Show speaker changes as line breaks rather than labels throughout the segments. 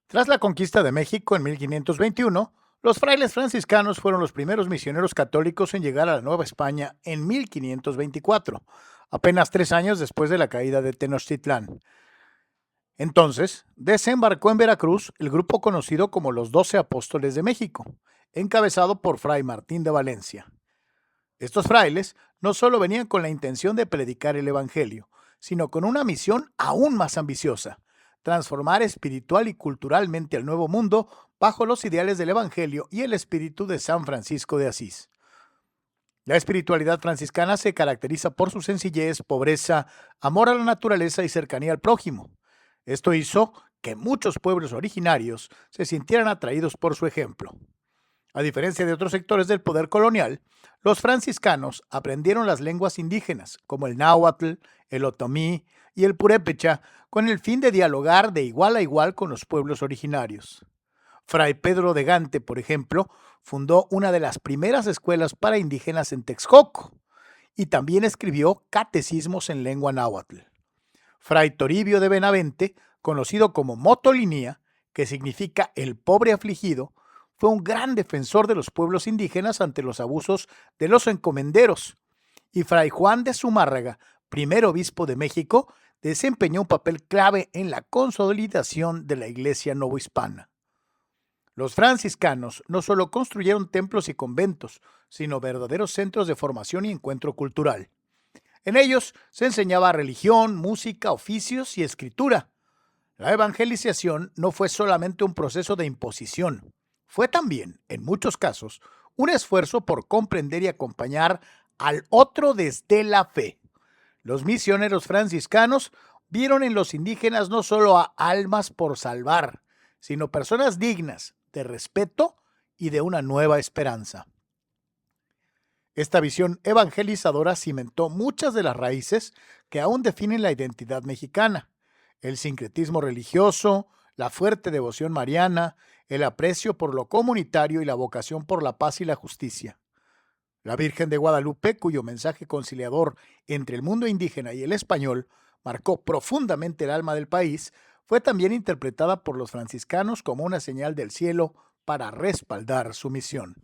Tras la conquista de México en 1521, los frailes franciscanos fueron los primeros misioneros católicos en llegar a la Nueva España en 1524, apenas 3 años después de la caída de Tenochtitlán. Entonces, desembarcó en Veracruz el grupo conocido como los 12 Apóstoles de México, encabezado por Fray Martín de Valencia. Estos frailes no solo venían con la intención de predicar el Evangelio, sino con una misión aún más ambiciosa: transformar espiritual y culturalmente al Nuevo Mundo bajo los ideales del Evangelio y el espíritu de San Francisco de Asís. La espiritualidad franciscana se caracteriza por su sencillez, pobreza, amor a la naturaleza y cercanía al prójimo. Esto hizo que muchos pueblos originarios se sintieran atraídos por su ejemplo. A diferencia de otros sectores del poder colonial, los franciscanos aprendieron las lenguas indígenas, como el náhuatl, el otomí y el purépecha, con el fin de dialogar de igual a igual con los pueblos originarios. Fray Pedro de Gante, por ejemplo, fundó una de las primeras escuelas para indígenas en Texcoco y también escribió catecismos en lengua náhuatl. Fray Toribio de Benavente, conocido como Motolinía, que significa el pobre afligido, fue un gran defensor de los pueblos indígenas ante los abusos de los encomenderos. Y Fray Juan de Zumárraga, primer obispo de México, desempeñó un papel clave en la consolidación de la Iglesia novohispana. Los franciscanos no solo construyeron templos y conventos, sino verdaderos centros de formación y encuentro cultural. En ellos se enseñaba religión, música, oficios y escritura. La evangelización no fue solamente un proceso de imposición, fue también, en muchos casos, un esfuerzo por comprender y acompañar al otro desde la fe. Los misioneros franciscanos vieron en los indígenas no solo a almas por salvar, sino personas dignas de respeto y de una nueva esperanza. Esta visión evangelizadora cimentó muchas de las raíces que aún definen la identidad mexicana: el sincretismo religioso, la fuerte devoción mariana, el aprecio por lo comunitario y la vocación por la paz y la justicia. La Virgen de Guadalupe, cuyo mensaje conciliador entre el mundo indígena y el español marcó profundamente el alma del país, fue también interpretada por los franciscanos como una señal del cielo para respaldar su misión.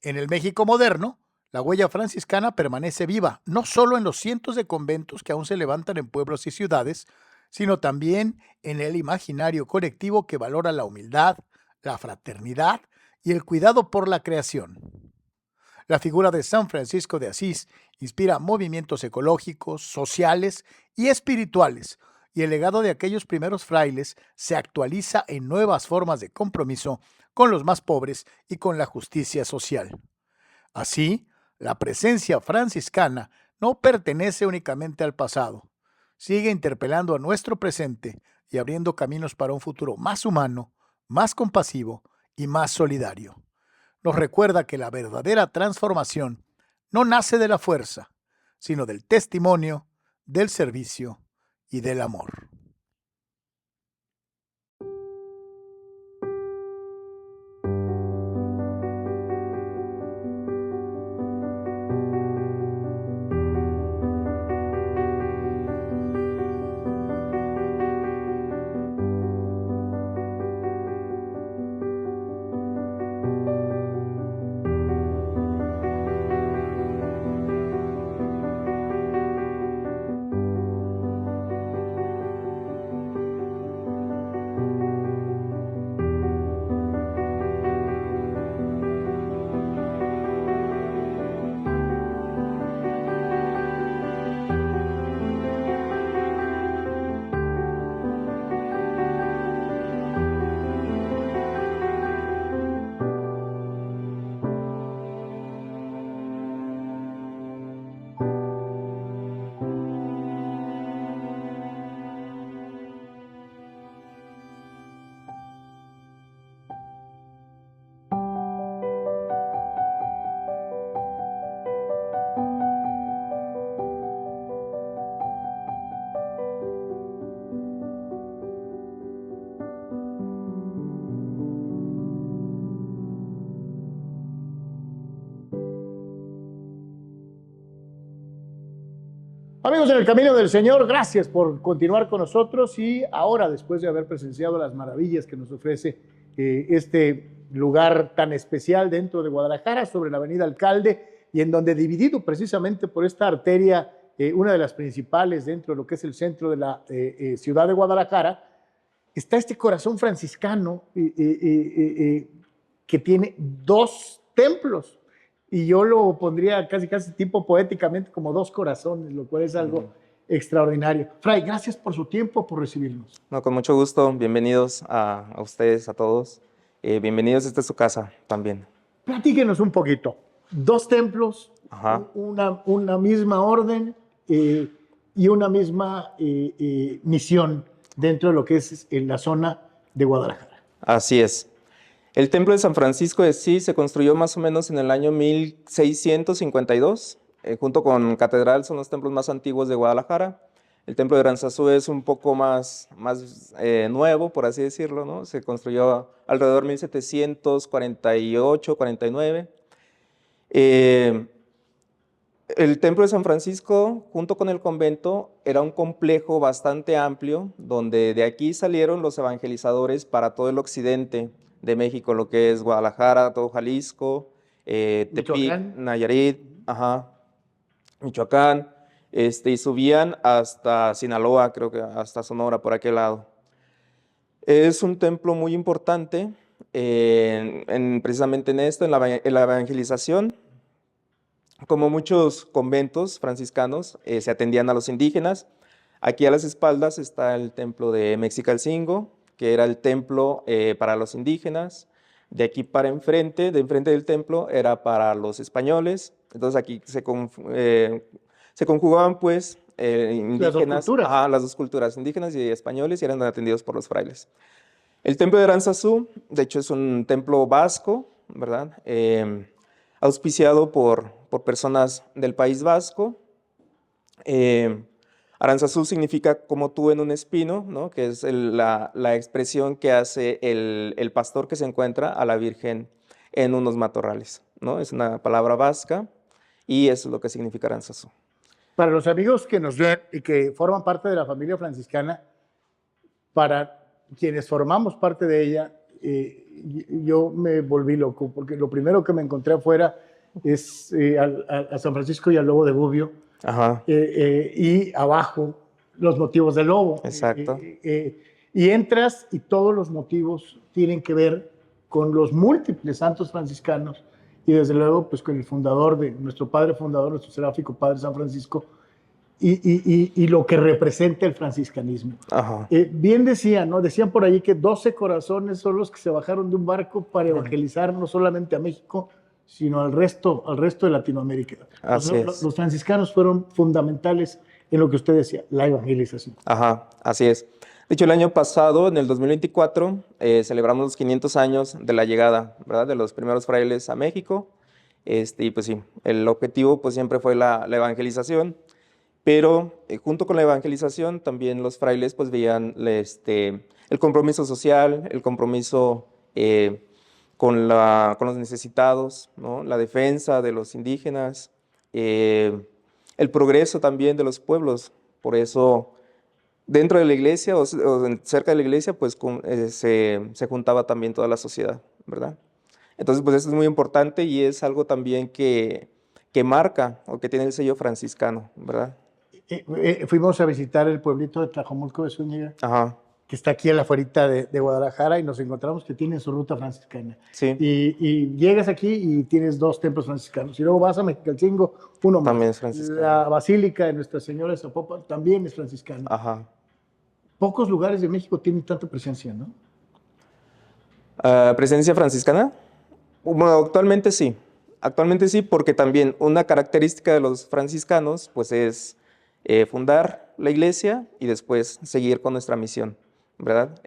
En el México moderno, la huella franciscana permanece viva, no solo en los cientos de conventos que aún se levantan en pueblos y ciudades, sino también en el imaginario colectivo que valora la humildad, la fraternidad y el cuidado por la creación. La figura de San Francisco de Asís inspira movimientos ecológicos, sociales y espirituales, y el legado de aquellos primeros frailes se actualiza en nuevas formas de compromiso con los más pobres y con la justicia social. Así, la presencia franciscana no pertenece únicamente al pasado, sigue interpelando a nuestro presente y abriendo caminos para un futuro más humano, más compasivo y más solidario. Nos recuerda que la verdadera transformación no nace de la fuerza, sino del testimonio, del servicio y del amor. Amigos en el Camino del Señor, gracias por continuar con nosotros y ahora, después de haber presenciado las maravillas que nos ofrece este lugar tan especial dentro de Guadalajara, sobre la Avenida Alcalde, y en donde dividido precisamente por esta arteria, una de las principales dentro de lo que es el centro de la ciudad de Guadalajara, está este corazón franciscano que tiene dos templos. Y yo lo pondría casi tipo poéticamente como dos corazones, lo cual es algo extraordinario. Fray, gracias por su tiempo, por recibirnos.
No, con mucho gusto. Bienvenidos a ustedes, a todos. Bienvenidos, esta es su casa también.
Platíquenos un poquito. Dos templos, una misma orden y una misma misión dentro de lo que es en la zona de Guadalajara.
Así es. El Templo de San Francisco de Asís se construyó más o menos en el año 1652. Junto con Catedral son los templos más antiguos de Guadalajara. El Templo de Aranzazú es un poco más nuevo, por así decirlo, ¿no? Se construyó alrededor de 1748, 49. El Templo de San Francisco, junto con el convento, era un complejo bastante amplio, donde de aquí salieron los evangelizadores para todo el occidente de México, lo que es Guadalajara, todo Jalisco, Tepic, Nayarit, Michoacán, y subían hasta Sinaloa, creo que hasta Sonora, por aquel lado. Es un templo muy importante precisamente en esto, en la evangelización. Como muchos conventos franciscanos, se atendían a los indígenas. Aquí a las espaldas está el templo de Mexicalcingo, que era el templo para los indígenas. De aquí para enfrente, de enfrente del templo, era para los españoles. Entonces aquí se conjugaban pues indígenas, las dos culturas, indígenas y españoles, y eran atendidos por los frailes. El templo de Aranzazú, de hecho, es un templo vasco, ¿verdad? Auspiciado por personas del País Vasco. Aranzazú significa como tú en un espino, ¿no? Que es la expresión que hace el pastor que se encuentra a la Virgen en unos matorrales, ¿no? Es una palabra vasca y eso es lo que significa Aranzazú.
Para los amigos que nos ven y que forman parte de la familia franciscana, para quienes formamos parte de ella, yo me volví loco, porque lo primero que me encontré afuera es a San Francisco y al Lobo de Gubbio, y abajo los motivos del lobo.
Exacto.
Y entras y todos los motivos tienen que ver con los múltiples santos franciscanos y desde luego pues con el fundador, nuestro padre fundador, nuestro seráfico padre San Francisco, y lo que representa el franciscanismo. Bien decían, ¿no? Decían por allí que 12 corazones son los que se bajaron de un barco para evangelizar no solamente a México, sino al resto de Latinoamérica. Los franciscanos fueron fundamentales en lo que usted decía, la evangelización.
Así es. De hecho, el año pasado, en el 2024, celebramos los 500 años de la llegada, ¿verdad?, de los primeros frailes a México. Y pues sí, el objetivo pues siempre fue la evangelización, pero junto con la evangelización también los frailes pues veían el compromiso social, el compromiso con los necesitados, ¿no? La defensa de los indígenas, el progreso también de los pueblos. Por eso, dentro de la iglesia o cerca de la iglesia, pues se juntaba también toda la sociedad, ¿verdad? Entonces, pues eso es muy importante y es algo también que marca o que tiene el sello franciscano, ¿verdad?
Fuimos a visitar el pueblito de Tlajomulco de Zúñiga, que está aquí a la afuerita de Guadalajara, y nos encontramos que tienen su ruta franciscana.
Sí.
Y llegas aquí y tienes dos templos franciscanos. Y luego vas a Mexicalcingo, uno más.
También es franciscano.
La Basílica de Nuestra Señora de Zapopan también es franciscana. Pocos lugares de México tienen tanta presencia, ¿no?
¿Presencia franciscana? Bueno, actualmente sí. Actualmente sí, porque también una característica de los franciscanos pues es fundar la iglesia y después seguir con nuestra misión, ¿verdad?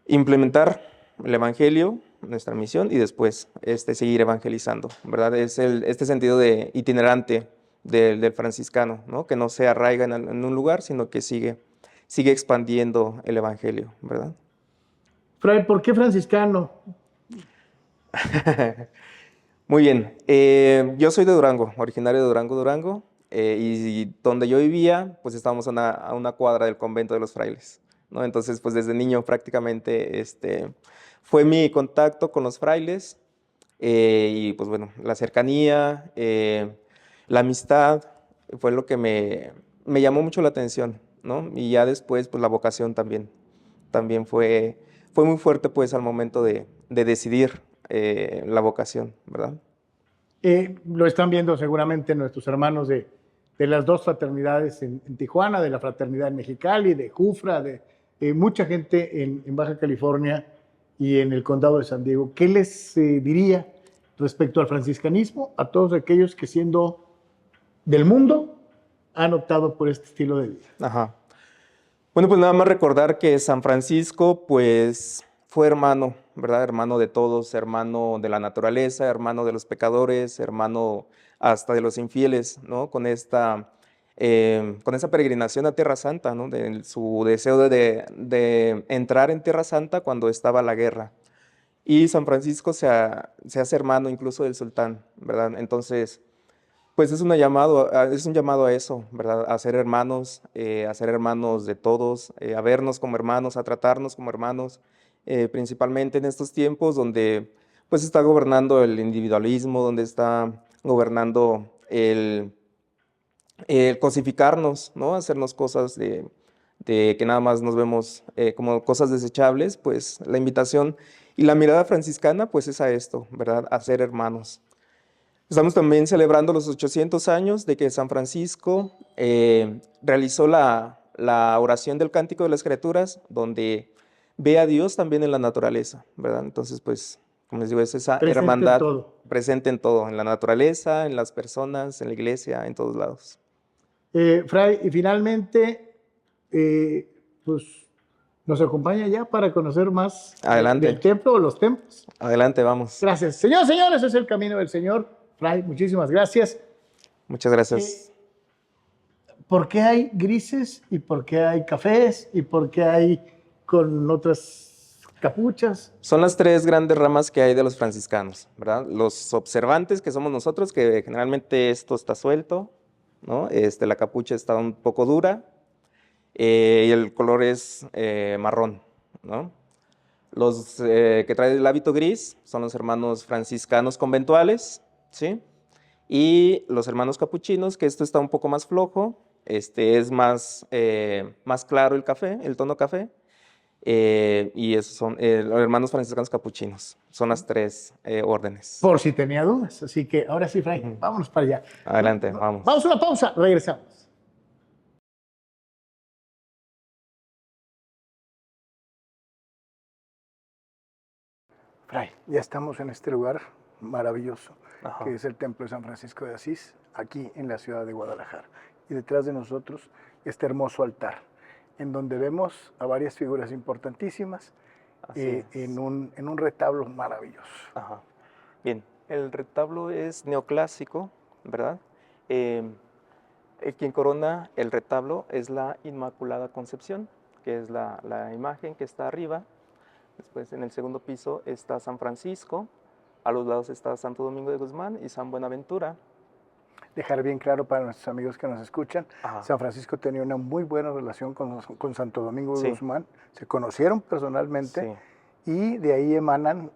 Implementar el evangelio, nuestra misión, y después seguir evangelizando, ¿verdad? Es este sentido de itinerante del franciscano, ¿no? Que no se arraiga en un lugar, sino que sigue expandiendo el evangelio, ¿verdad?
Fray, ¿por qué franciscano?
Muy bien. Yo soy de Durango, originario de Durango. y donde yo vivía, pues estábamos a una cuadra del convento de los frailes, ¿no? Entonces, pues desde niño prácticamente fue mi contacto con los frailes y pues bueno, la cercanía, la amistad, fue lo que me llamó mucho la atención, ¿no? Y ya después, pues la vocación también fue muy fuerte pues al momento de decidir la vocación, ¿verdad?
Lo están viendo seguramente nuestros hermanos de las dos fraternidades en Tijuana, de la fraternidad en Mexicali, de Jufra, de mucha gente en Baja California y en el condado de San Diego. ¿Qué les diría respecto al franciscanismo a todos aquellos que siendo del mundo han optado por este estilo de vida?
Ajá. Bueno, pues nada más recordar que San Francisco, pues, fue hermano, ¿verdad? Hermano de todos, hermano de la naturaleza, hermano de los pecadores, hermano hasta de los infieles, ¿no? Con esa peregrinación a Tierra Santa, ¿no? De su deseo de entrar en Tierra Santa cuando estaba la guerra. Y San Francisco se hace hermano incluso del sultán, ¿verdad? Entonces, pues es es un llamado a eso, ¿verdad? A ser hermanos de todos, a vernos como hermanos, a tratarnos como hermanos, principalmente en estos tiempos donde pues está gobernando el individualismo, donde está gobernando el cosificarnos, ¿no? Hacernos cosas de que nada más nos vemos como cosas desechables, pues la invitación y la mirada franciscana pues es a esto, ¿verdad? A ser hermanos. Estamos también celebrando los 800 años de que San Francisco realizó la oración del Cántico de las Criaturas, donde ve a Dios también en la naturaleza, ¿verdad? Entonces, pues, como les digo, es esa
Presente en
hermandad
todo.
presente en todo, en la naturaleza, en las personas, en la iglesia, en todos lados.
Fray, y finalmente, pues nos acompaña ya para conocer más del
Adelante,
templo o los templos.
adelante, vamos.
Gracias. Señores, señores, es el camino del Señor. Fray, muchísimas gracias.
Muchas gracias.
¿Por qué hay grises y por qué hay cafés y por qué hay con otras capuchas?
Son las tres grandes ramas que hay de los franciscanos, ¿verdad? Los observantes, que somos nosotros, que generalmente esto está suelto, ¿no? La capucha está un poco dura y el color es marrón, ¿no? Los que traen el hábito gris son los hermanos franciscanos conventuales, ¿sí? Y los hermanos capuchinos, que esto está un poco más flojo, es más claro el café, el tono café. Y esos son los hermanos franciscanos capuchinos. Son las tres órdenes.
Por si tenía dudas. Así que ahora sí, Fray, vámonos para allá.
Adelante, vamos.
Vamos a una pausa, regresamos. Fray, ya estamos en este lugar maravilloso,
Ajá.
que es el Templo de San Francisco de Asís, aquí en la ciudad de Guadalajara. Y detrás de nosotros este hermoso altar, en donde vemos a varias figuras importantísimas en un retablo maravilloso.
Ajá. Bien, el retablo es neoclásico, ¿verdad? Quien corona el retablo es la Inmaculada Concepción, que es la imagen que está arriba. Después, en el segundo piso está San Francisco, a los lados está Santo Domingo de Guzmán y San Buenaventura.
Dejar bien claro para nuestros amigos que nos escuchan,
Ajá.
San Francisco tenía una muy buena relación con Santo Domingo de
Sí.
Guzmán, se conocieron personalmente
Sí.
y de ahí emanan,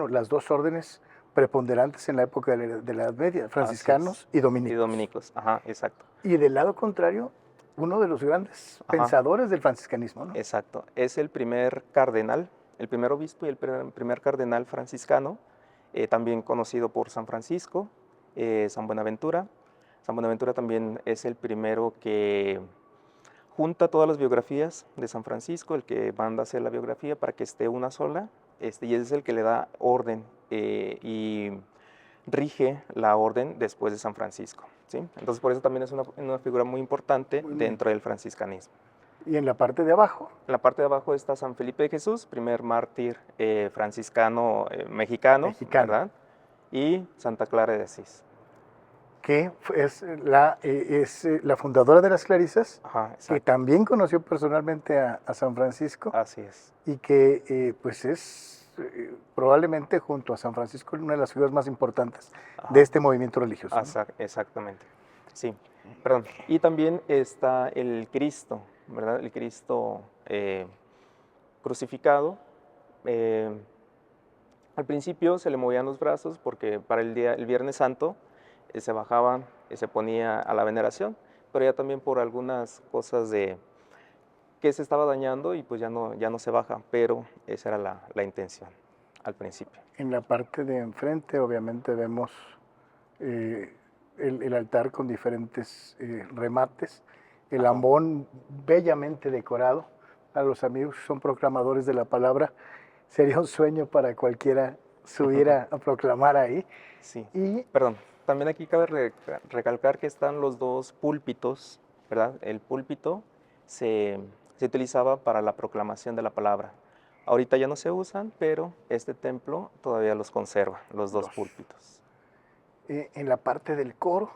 las dos órdenes preponderantes en la época de la Edad Media, franciscanos y dominicos.
Y dominicos, ajá, exacto.
Y del lado contrario, uno de los grandes pensadores del franciscanismo, ¿no?
Exacto, es el primer cardenal, el primer obispo y el primer cardenal franciscano, también conocido por San Francisco, San Buenaventura. San Buenaventura también es el primero que junta todas las biografías de San Francisco, el que manda a hacer la biografía para que esté una sola, y es el que le da orden y rige la orden después de San Francisco, ¿sí? Entonces por eso también es una figura muy importante dentro del franciscanismo.
Y en la parte de abajo.
En la parte de abajo está San Felipe de Jesús, primer mártir franciscano mexicano, ¿verdad? Y Santa Clara de Asís,
que es la fundadora de las Clarisas, que también conoció personalmente a San Francisco.
Así es.
Y que pues es probablemente junto a San Francisco una de las figuras más importantes de este movimiento religioso, ¿no?
Exactamente. Sí, perdón. Y también está el Cristo, ¿verdad? El Cristo crucificado. Eh, Al principio se le movían los brazos porque para el Viernes Santo se bajaba y se ponía a la veneración, pero ya también por algunas cosas de que se estaba dañando y pues ya no se baja, pero esa era la intención al principio.
En la parte de enfrente obviamente vemos eh, el altar con diferentes remates, el
Ajá.
ambón bellamente decorado. A los amigos que son proclamadores de la palabra, sería un sueño para cualquiera subir a proclamar ahí.
Sí,
Y
perdón. También aquí cabe recalcar que están los dos púlpitos, ¿verdad? El púlpito se utilizaba para la proclamación de la palabra. Ahorita ya no se usan, pero este templo todavía los conserva, los dos
dos.
púlpitos.
En la parte del coro,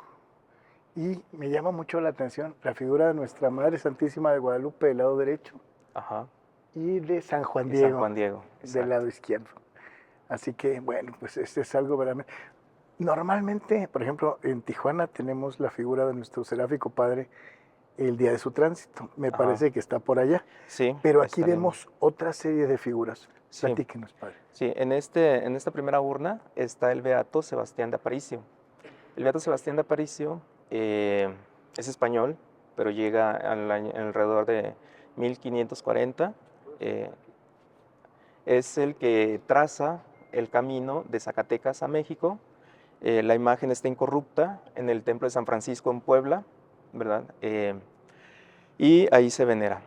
y me llama mucho la atención la figura de nuestra Madre Santísima de Guadalupe del lado derecho
Ajá.
y de San Juan
Y San
Diego
Juan Diego,
del
exacto.
lado izquierdo. Así que, bueno, pues este es algo verdaderamente... Normalmente, por ejemplo, en Tijuana tenemos la figura de nuestro seráfico padre el día de su tránsito. Me
Ajá.
parece que está por allá.
Sí,
Pero aquí
estaría-
vemos otra serie de figuras.
Sí,
Platíquenos, padre.
sí, en esta primera urna está el Beato Sebastián de Aparicio. El Beato Sebastián de Aparicio es español, pero llega alrededor de 1540. eh, es el que traza el camino de Zacatecas a México. La imagen está incorrupta en el Templo de San Francisco en Puebla, ¿verdad? Y ahí se venera.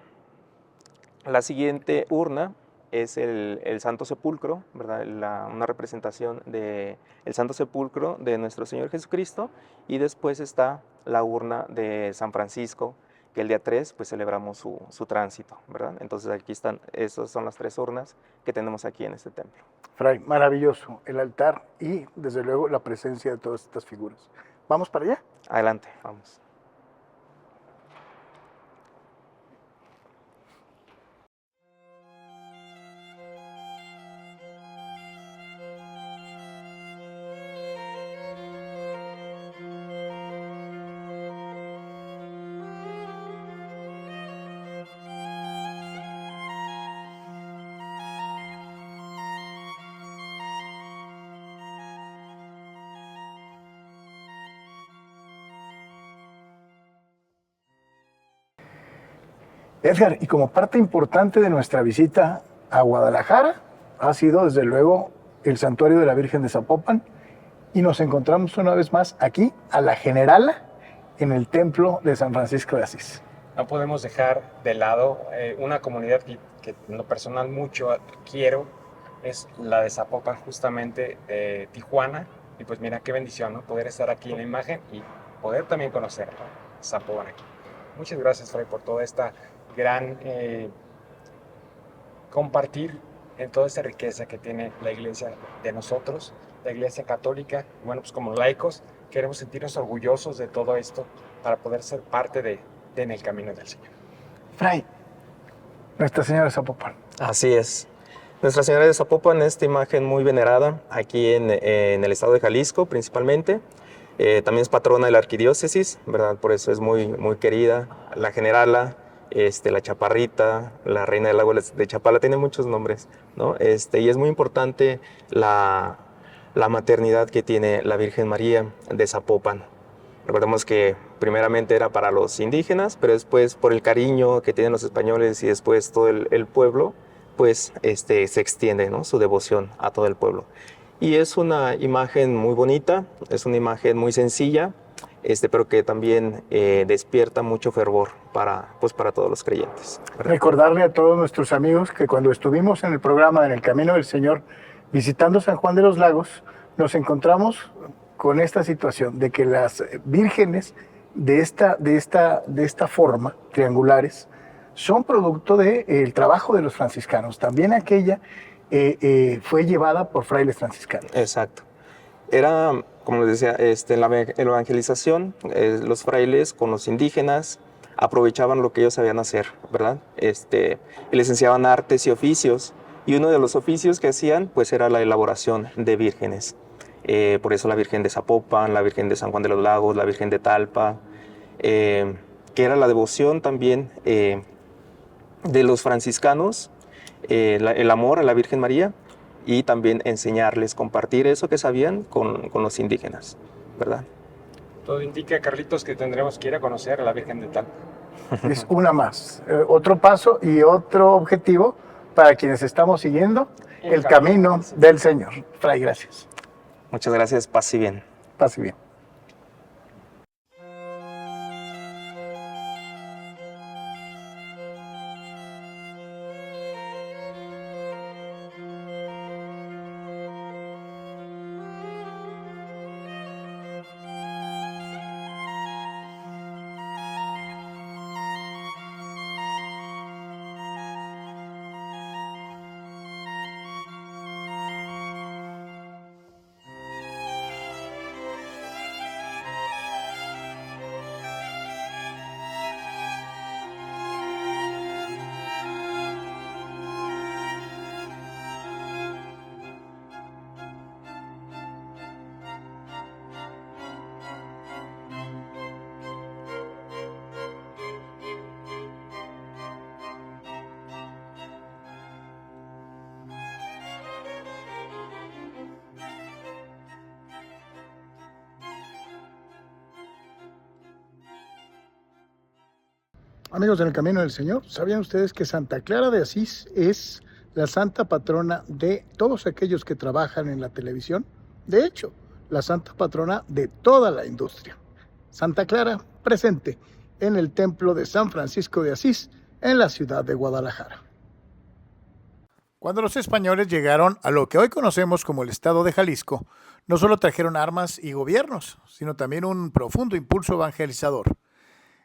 La siguiente urna es el Santo Sepulcro, ¿verdad? Una representación del Santo Sepulcro de nuestro Señor Jesucristo, y después está la urna de San Francisco, que el día 3 pues celebramos su tránsito, ¿verdad? Entonces aquí están, esas son las 3 urnas que tenemos aquí en este templo.
Fray, maravilloso el altar y desde luego la presencia de todas estas figuras. ¿Vamos para allá?
Adelante, vamos.
Edgar, y como parte importante de nuestra visita a Guadalajara, ha sido desde luego el Santuario de la Virgen de Zapopan, y nos encontramos una vez más aquí, a la Generala, en el Templo de San Francisco de Asís.
No podemos dejar de lado una comunidad que en lo personal mucho quiero, es la de Zapopan, justamente de Tijuana. Y pues mira, qué bendición, ¿no? Poder estar aquí en la imagen y poder también conocer Zapopan aquí. Muchas gracias, Fray, por toda esta gran compartir en toda esta riqueza que tiene la iglesia de nosotros, la iglesia católica. Bueno, pues como laicos queremos sentirnos orgullosos de todo esto para poder ser parte de en el camino del Señor.
Fray, Nuestra Señora de Zapopan.
Así es. Nuestra Señora de Zapopan, esta imagen muy venerada aquí en el estado de Jalisco principalmente. También es patrona de la arquidiócesis, ¿verdad? Por eso es muy, muy querida. La Generala, la Chaparrita, la Reina del Lago de Chapala, tiene muchos nombres, ¿no? Y es muy importante la maternidad que tiene la Virgen María de Zapopan. Recordemos que primeramente era para los indígenas, pero después por el cariño que tienen los españoles y después todo el pueblo, pues se extiende, ¿no? Su devoción a todo el pueblo. Y es una imagen muy bonita, es una imagen muy sencilla, pero que también despierta mucho fervor para todos los creyentes, ¿verdad?
Recordarle a todos nuestros amigos que cuando estuvimos en el programa En el Camino del Señor, visitando San Juan de los Lagos, nos encontramos con esta situación de que las vírgenes de esta forma, triangulares, son producto del trabajo de los franciscanos. También aquella fue llevada por frailes franciscanos.
Exacto. Era, como les decía, en la evangelización, los frailes con los indígenas aprovechaban lo que ellos sabían hacer, ¿verdad? Y les enseñaban artes y oficios, y uno de los oficios que hacían, pues, era la elaboración de vírgenes. Por eso la Virgen de Zapopan, la Virgen de San Juan de los Lagos, la Virgen de Talpa, que era la devoción también de los franciscanos, el amor a la Virgen María, y también enseñarles, compartir eso que sabían con los indígenas, ¿verdad?
Todo indica, Carlitos, que tendremos que ir a conocer a la Virgen de Talpa.
Es una más. Otro paso y otro objetivo para quienes estamos siguiendo el camino del Señor. Fray, gracias.
Muchas gracias, paz y bien.
Pase bien. Amigos del Camino del Señor, ¿sabían ustedes que Santa Clara de Asís es la santa patrona de todos aquellos que trabajan en la televisión? De hecho, la santa patrona de toda la industria. Santa Clara presente en el templo de San Francisco de Asís en la ciudad de Guadalajara. Cuando los españoles llegaron a lo que hoy conocemos como el estado de Jalisco, no solo trajeron armas y gobiernos, sino también un profundo impulso evangelizador.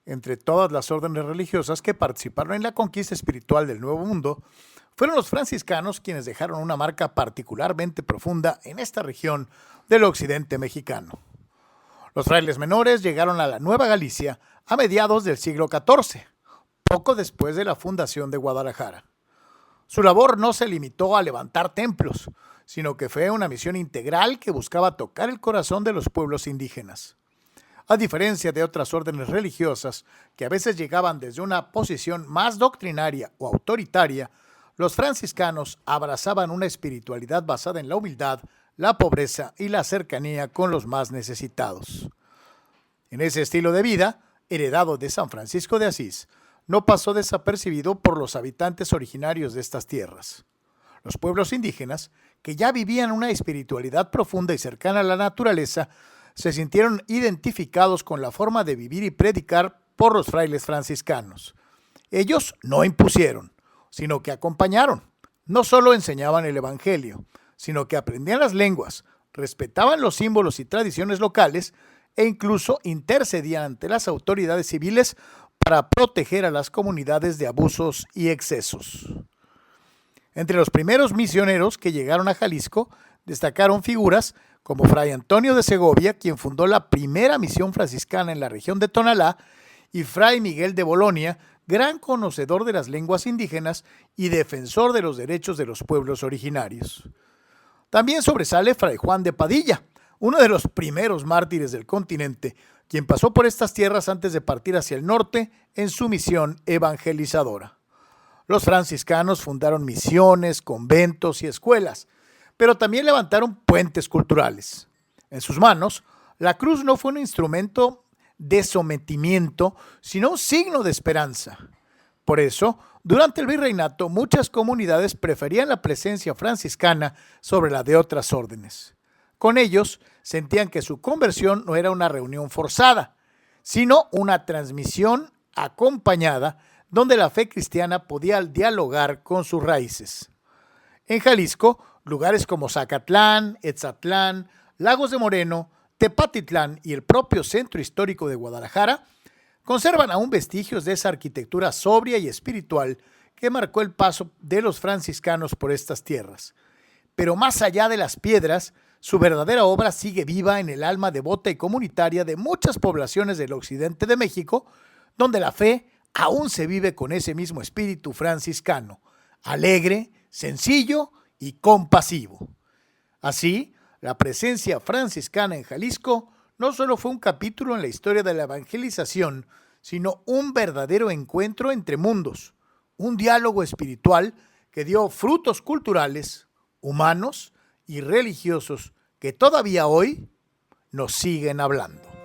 Entre todas las órdenes religiosas que participaron en la conquista espiritual del Nuevo Mundo, fueron los franciscanos quienes dejaron una marca particularmente profunda en esta región del occidente mexicano. Los frailes menores llegaron a la Nueva Galicia a mediados del siglo XIV, poco después de la fundación de Guadalajara. Su labor no se limitó a levantar templos, sino que fue una misión integral que buscaba tocar el corazón de los pueblos indígenas. A diferencia de otras órdenes religiosas, que a veces llegaban desde una posición más doctrinaria o autoritaria, los franciscanos abrazaban una espiritualidad basada en la humildad, la pobreza y la cercanía con los más necesitados. En ese estilo de vida, heredado de San Francisco de Asís, no pasó desapercibido por los habitantes originarios de estas tierras. Los pueblos indígenas, que ya vivían una espiritualidad profunda y cercana a la naturaleza, se sintieron identificados con la forma de vivir y predicar por los frailes franciscanos. Ellos no impusieron, sino que acompañaron. No solo enseñaban el evangelio, sino que aprendían las lenguas, respetaban los símbolos y tradiciones locales e incluso intercedían ante las autoridades civiles para proteger a las comunidades de abusos y excesos. Entre los primeros misioneros que llegaron a Jalisco destacaron figuras como Fray Antonio de Segovia, quien fundó la primera misión franciscana en la región de Tonalá, y Fray Miguel de Bolonia, gran conocedor de las lenguas indígenas y defensor de los derechos de los pueblos originarios. También sobresale Fray Juan de Padilla, uno de los primeros mártires del continente, quien pasó por estas tierras antes de partir hacia el norte en su misión evangelizadora. Los franciscanos fundaron misiones, conventos y escuelas, pero también levantaron puentes culturales. En sus manos, la cruz no fue un instrumento de sometimiento, sino un signo de esperanza. Por eso, durante el virreinato, muchas comunidades preferían la presencia franciscana sobre la de otras órdenes. Con ellos, sentían que su conversión no era una reunión forzada, sino una transmisión acompañada donde la fe cristiana podía dialogar con sus raíces. En Jalisco, lugares como Zacatlán, Etzatlán, Lagos de Moreno, Tepatitlán y el propio centro histórico de Guadalajara conservan aún vestigios de esa arquitectura sobria y espiritual que marcó el paso de los franciscanos por estas tierras. Pero más allá de las piedras, su verdadera obra sigue viva en el alma devota y comunitaria de muchas poblaciones del occidente de México, donde la fe aún se vive con ese mismo espíritu franciscano, alegre, sencillo y compasivo. Así, La presencia franciscana en Jalisco no solo fue un capítulo en la historia de la evangelización, sino un verdadero encuentro entre mundos, un diálogo espiritual que dio frutos culturales, humanos y religiosos que todavía hoy nos siguen hablando.